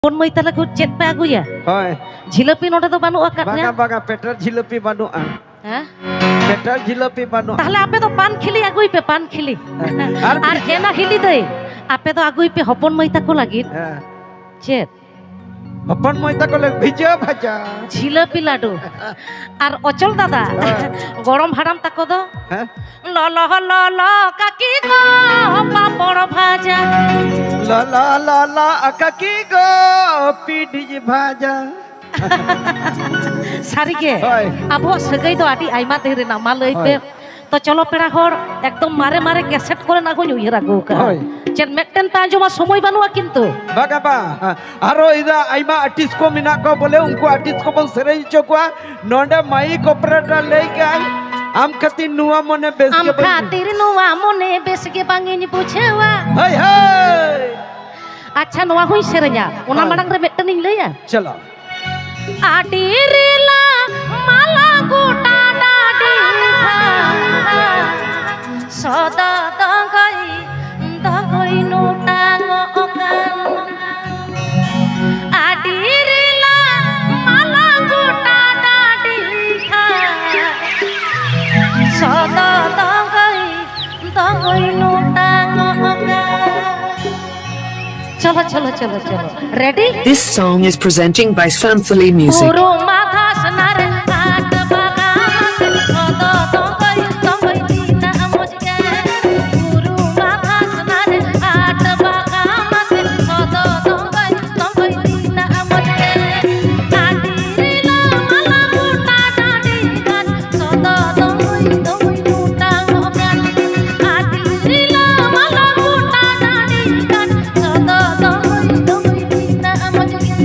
Pun moi tala ku chat pe aku ya. Hoi. Jilepi noda to banu akatnya. Baga petrol jilepi banuan. Hah? Petrol jilepi banuan. তাহলে আপে তো পান খিলি আগুই pay পান খিলি আর কেনা খিলি দই আপে তো আগুই পে হপন মইতা কো লাগিন চেত হপন মইতা কো লাগ ভিজা ভাজা জিলাপি লাডু আর অচল দাদা গরম হারাম তাকো দো হ্যাঁ ল ল ল ল কাকি গো পাপড় ভাজা ল ল ল ল কাকি গো পিডি ভাজা সারি কে আবো সগাই তো আটি আইমা দেরে না মালই পে তো চলো পেড়া হর একদম মারে মারে ক্যাসেট করে না কই উইরা গো কা চেন মেকটেন তা জমা সময় বানুয়া কিন্তু বাগাবা আরো ইদা আইমা আর্টিস্ট কো মিনা কো বলে উনকো আর্টিস্ট কো বল সেরাই চকুয়া নডে মাইক অপারেটর লেই গাই আম খাতির নুয়া মনে বেস আম খাতির নুয়া মনে বেস কে বাঙ্গিনি বুঝেওয়া হাই হাই আচ্ছা নোয়া হই সেরেña ওনা মাডাং রে মেকটেন ইং লইয়া চলো আটিরিলা মালা গোটা ডাডি সদা দগই নোটাং ওকান আটিরিলা মালা গোটা ডাডি সদা দগই নোটাং ওকান চলো চলো চলো চলো ready This song is presenting by Santhali Music. পুরো মাথা সোনার হাট বাগান কত দঙ্গই দঙ্গই দিনা মুজকে পুরো মাথা সোনার হাট বাগান কত দঙ্গই দঙ্গই দিনা মুজকে আটিরিলা মালা গোটা ডাডি গান সদ দঙ্গই দঙ্গই নোটাং গান আটিরিলা মালা গোটা ডাডি গান সদ দঙ্গই দঙ্গই দিনা মুজকে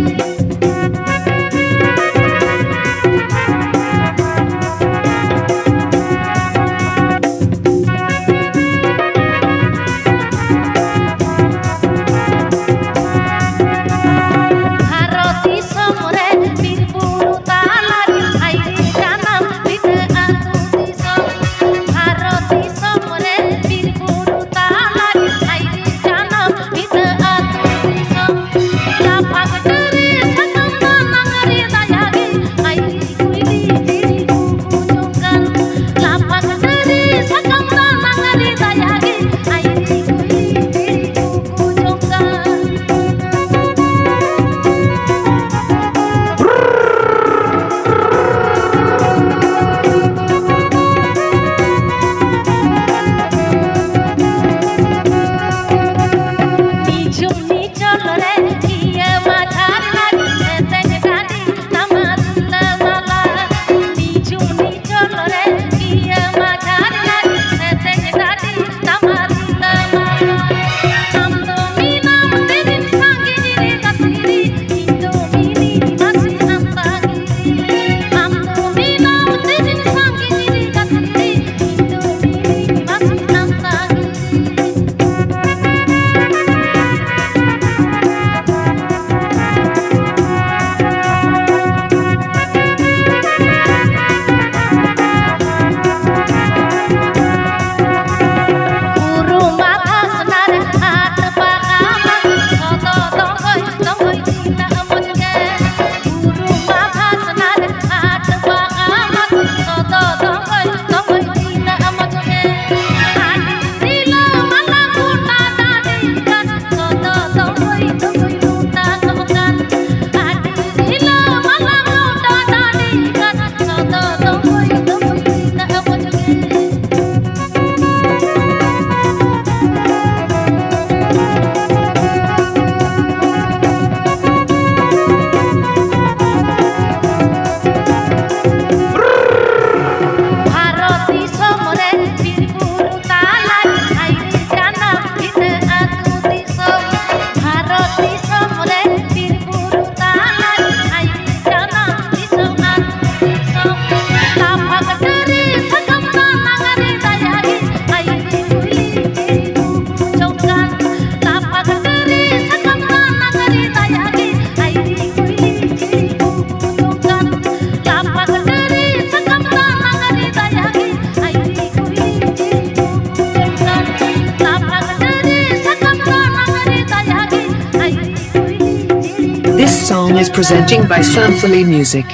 This song is presenting by Fanfully Music.